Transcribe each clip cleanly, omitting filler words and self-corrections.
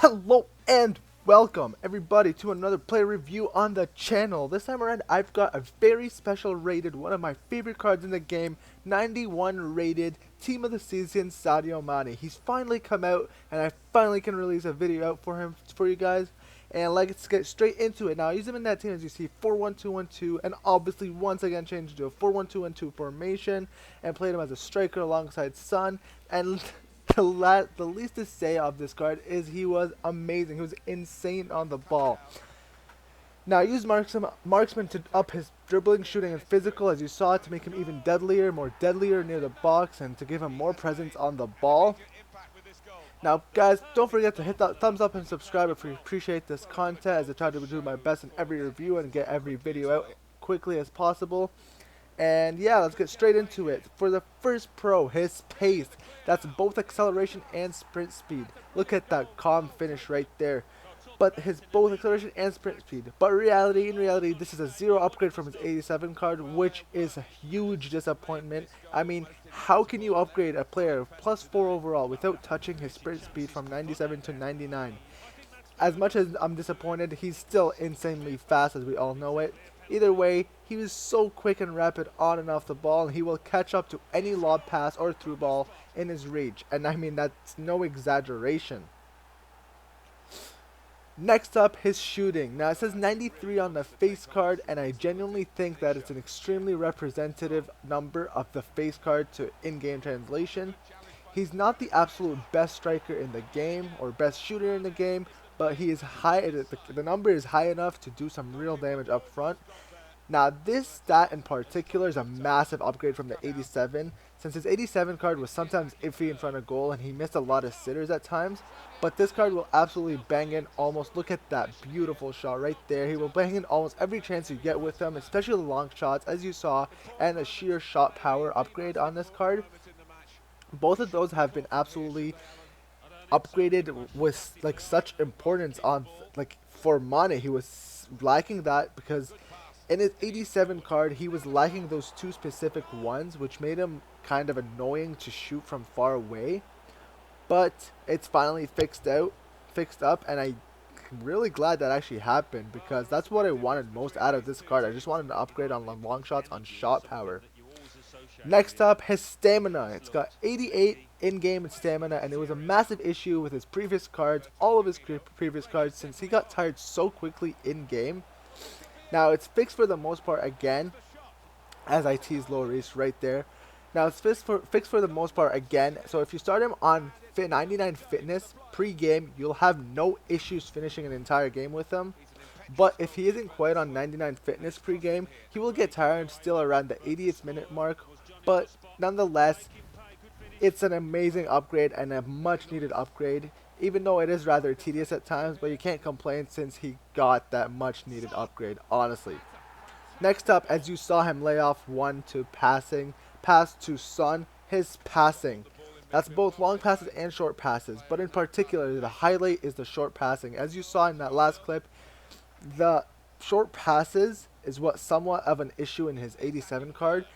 Hello and welcome everybody to another player review on the channel. This time around I've got a very special rated, one of my favorite cards in the game, 91 rated team of the season, Sadio Mane. He's finally come out and I finally can release a video out for you guys. And let's get straight into it. Now I use him in that team as you see 4-1-2-1-2, and obviously once again changed to a 4-1-2-1-2 formation and played him as a striker alongside Son. And the least to say of this card is he was amazing. He was insane on the ball. Now I used marksman to up his dribbling, shooting, and physical, as you saw, to make him even deadlier, more deadlier near the box, and to give him more presence on the ball. Now guys, don't forget to hit that thumbs up and subscribe if you appreciate this content, as I try to do my best in every review and get every video out quickly as possible. And yeah, let's get straight into it. For the first pro, his pace. That's both acceleration and sprint speed. Look at that calm finish right there. But his both acceleration and sprint speed. But in reality, this is a 0 upgrade from his 87 card, which is a huge disappointment. I mean, how can you upgrade a player of +4 overall without touching his sprint speed from 97 to 99? As much as I'm disappointed, he's still insanely fast, as we all know it. Either way, he was so quick and rapid on and off the ball, and he will catch up to any lob pass or through ball in his reach. And I mean, that's no exaggeration. Next up, his shooting. Now it says 93 on the face card, and I genuinely think that it's an extremely representative number of the face card to in-game translation. He's not the absolute best striker in the game or best shooter in the game, but he is high. The number is high enough to do some real damage up front. Now this stat in particular is a massive upgrade from the 87, since his 87 card was sometimes iffy in front of goal and he missed a lot of sitters at times. But this card will absolutely bang in almost, look at that beautiful shot right there. He will bang in almost every chance you get with him, especially the long shots as you saw, and a sheer shot power upgrade on this card. Both of those have been absolutely upgraded with like such importance on for Mane. He was lacking that because in his 87 card he was lacking those two specific ones, which made him kind of annoying to shoot from far away. But it's finally fixed up, and I'm really glad that actually happened, because that's what I wanted most out of this card. I just wanted to upgrade on long shots, on shot power. Next up, his stamina. It's got 88 in-game stamina, and it was a massive issue with his previous cards, all of his previous cards, since he got tired so quickly in-game. Now, it's fixed for the most part again, as I teased low race right there. Now, it's fixed for the most part again, so if you start him on 99 fitness pre-game, you'll have no issues finishing an entire game with him. But if he isn't quite on 99 fitness pre-game, he will get tired still around the 80th minute mark. But nonetheless, it's an amazing upgrade and a much needed upgrade, even though it is rather tedious at times, but you can't complain since he got that much needed upgrade, honestly. Next up, as you saw him lay off one to pass to Son, his passing. That's both long passes and short passes, but in particular, the highlight is the short passing. As you saw in that last clip, the short passes is what somewhat of an issue in his 87 card.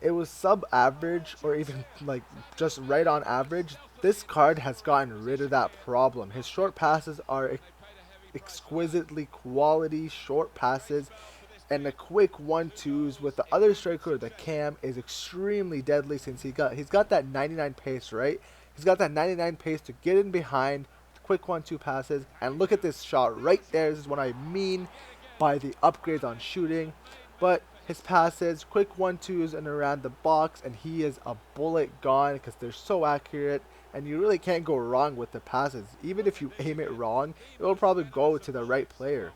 It was sub-average, or even like just right on average. This card has gotten rid of that problem. His short passes are exquisitely quality short passes, and the quick 1-2s with the other striker, the cam, is extremely deadly, since he's got that 99 pace, right? He's got that 99 pace to get in behind, quick 1-2 passes, and look at this shot right there. This is what I mean by the upgrades on shooting. But his passes, quick 1-2s and around the box, and he is a bullet gone because they're so accurate, and you really can't go wrong with the passes. Even if you aim it wrong, it will probably go to the right player.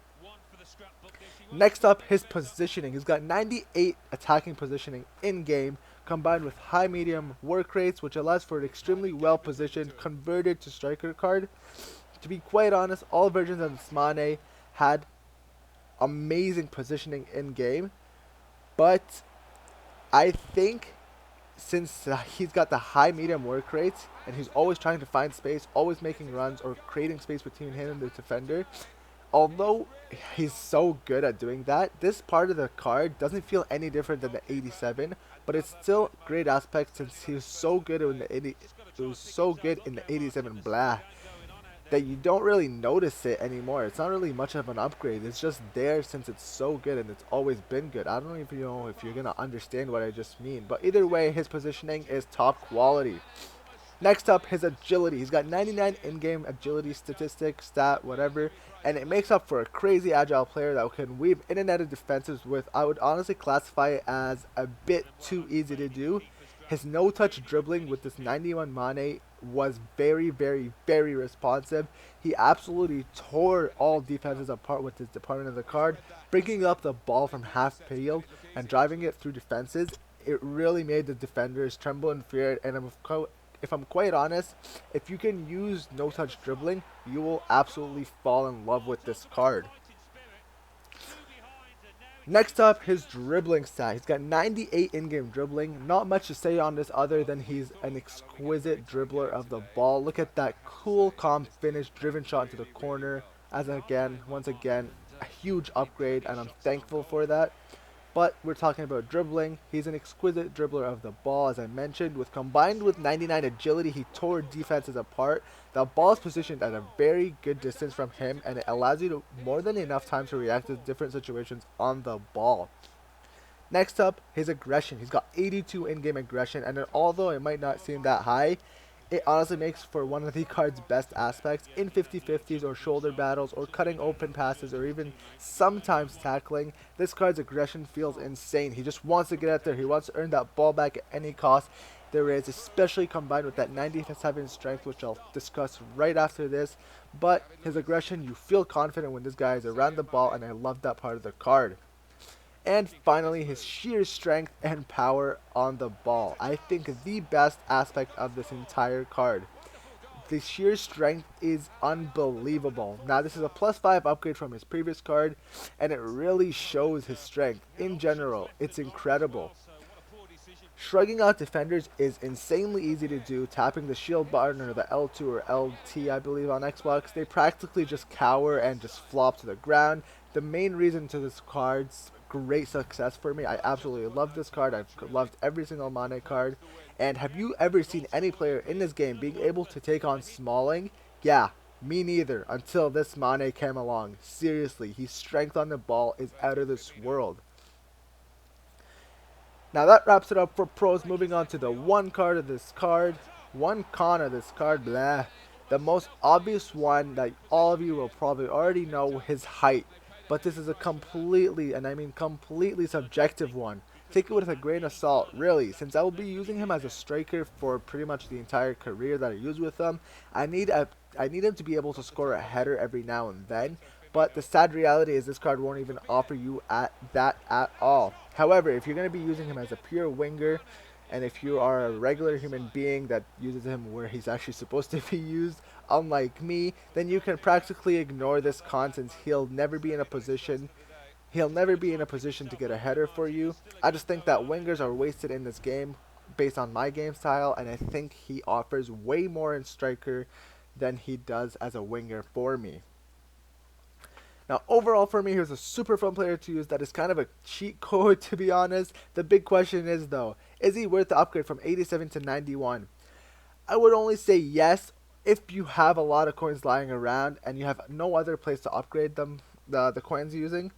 Next up, his positioning. He's got 98 attacking positioning in-game, combined with high medium work rates, which allows for an extremely well positioned converted to striker card. To be quite honest, all versions of this Mane had amazing positioning in-game, but I think since he's got the high medium work rates and he's always trying to find space, always making runs or creating space between him and the defender, although he's so good at doing that, this part of the card doesn't feel any different than the 87, but it's still a great aspect since he was so good in the 87 blah. that you don't really notice it anymore. It's not really much of an upgrade. It's just there since it's so good and it's always been good. I don't even know if you're going to understand what I just mean. But either way, his positioning is top quality. Next up, his agility. He's got 99 in-game agility statistic, stat, whatever, and it makes up for a crazy agile player that can weave in and out of defenses with, I would honestly classify it as a bit too easy to do. His no-touch dribbling with this 91 Mane was very, very, very responsive. He absolutely tore all defenses apart with his department of the card, breaking up the ball from half field and driving it through defenses. It really made the defenders tremble in fear, and if I'm quite honest, if you can use no-touch dribbling, you will absolutely fall in love with this card. Next up, his dribbling stat. He's got 98 in-game dribbling. Not much to say on this other than he's an exquisite dribbler of the ball. Look at that cool, calm finish, driven shot into the corner. Once again, a huge upgrade, and I'm thankful for that. But we're talking about dribbling. He's an exquisite dribbler of the ball, as I mentioned. Combined with 99 agility, he tore defenses apart. The ball is positioned at a very good distance from him, and it allows you more than enough time to react to different situations on the ball. Next up, his aggression. He's got 82 in-game aggression, and although it might not seem that high, it honestly makes for one of the card's best aspects in 50-50s or shoulder battles or cutting open passes or even sometimes tackling. This card's aggression feels insane. He just wants to get out there. He wants to earn that ball back at any cost there is, especially combined with that 97 strength, which I'll discuss right after this. But his aggression, you feel confident when this guy is around the ball, and I love that part of the card. And finally, his sheer strength and power on the ball. I think the best aspect of this entire card. The sheer strength is unbelievable. Now, this is a +5 upgrade from his previous card, and it really shows his strength. In general, it's incredible. Shrugging out defenders is insanely easy to do. Tapping the shield button or the L2 or LT, I believe, on Xbox, they practically just cower and just flop to the ground. The main reason to this card's great success for me, I absolutely love this card. I've loved every single Mane card. And have you ever seen any player in this game being able to take on Smalling? Yeah, me neither, until this Mane came along. Seriously, his strength on the ball is out of this world. Now that wraps it up for pros. Moving on to the one con of this card, blah. The most obvious one that all of you will probably already know, his height. But this is a completely, and I mean completely subjective one. Take it with a grain of salt, really, since I will be using him as a striker for pretty much the entire career that I use with him. I need him to be able to score a header every now and then, but the sad reality is this card won't even offer you that at all. However, if you're going to be using him as a pure winger, and if you are a regular human being that uses him where he's actually supposed to be used, unlike me, then you can practically ignore this con since he'll never be in a position to get a header for you. I just think that wingers are wasted in this game based on my game style, and I think he offers way more in striker than he does as a winger for me. Now, overall for me, here's a super fun player to use that is kind of a cheat code, to be honest. The big question is, though, is he worth the upgrade from 87 to 91? I would only say yes if you have a lot of coins lying around and you have no other place to upgrade them, the coins using.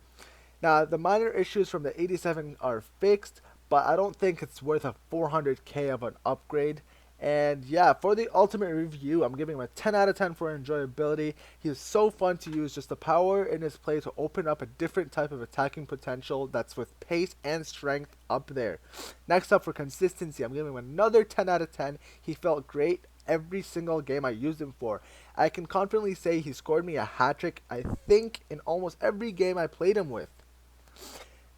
Now, the minor issues from the 87 are fixed, but I don't think it's worth a 400k of an upgrade. And yeah, for the ultimate review, I'm giving him a 10 out of 10 for enjoyability. He is so fun to use, just the power in his play to open up a different type of attacking potential that's with pace and strength up there. Next up, for consistency, I'm giving him another 10 out of 10. He felt great every single game I used him for. I can confidently say he scored me a hat-trick, I think, in almost every game I played him with.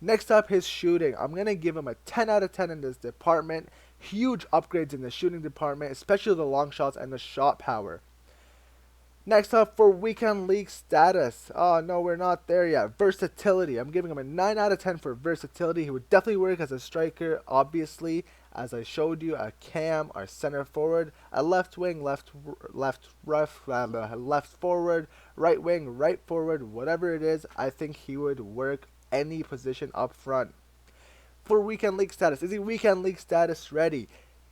Next up, his shooting. I'm going to give him a 10 out of 10 in this department. Huge upgrades in the shooting department, especially the long shots and the shot power. Next up, for weekend league status. Oh, no, we're not there yet. Versatility. I'm giving him a 9 out of 10 for versatility. He would definitely work as a striker, obviously. As I showed you, a cam, our center forward, a left wing, left forward, right wing, right forward, whatever it is, I think he would work any position up front. For weekend league status, is he weekend league status ready?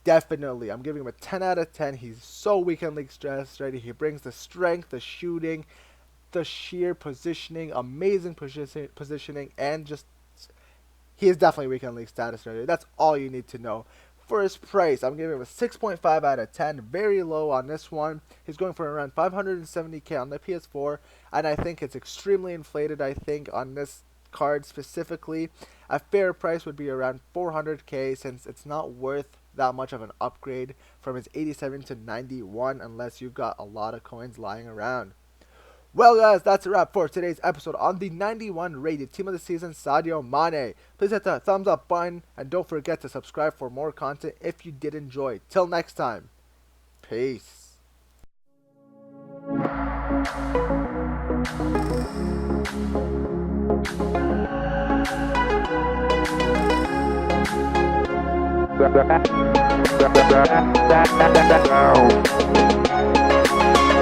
definitely. I'm giving him a 10 out of 10. He's so weekend league stress ready. He brings the strength, the shooting, the sheer positioning, amazing positioning, and just he is definitely weekend league status ready. That's all you need to know. For his price, I'm giving him a 6.5 out of 10. Very low on this one. He's going for around 570k on the PS4, and I think it's extremely inflated. I think on this card specifically, a fair price would be around 400k, since it's not worth that much of an upgrade from his 87 to 91 unless you've got a lot of coins lying around. Well guys, that's a wrap for today's episode on the 91 rated team of the season, Sadio Mane. Please hit the thumbs up button and don't forget to subscribe for more content if you did enjoy. Till next time, peace. Down.